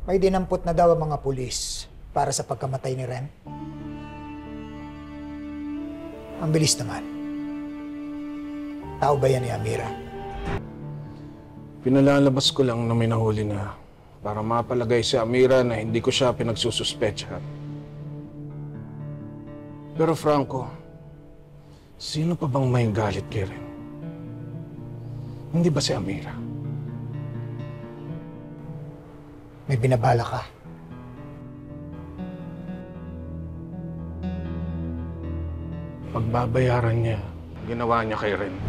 May dinampot na daw ang mga pulis para sa pagkamatay ni Ren. Ang bilis naman. Tao ba yan ni Amira? Pinalalabas ko lang na may nahuli na para mapalagay si Amira na hindi ko siya pinagsususpetsahan. Pero Franco, sino pa bang may galit kay Ren? Hindi ba si Amira? May binabala ka. Pagbabayaran niya, ginawa niya kay Ren.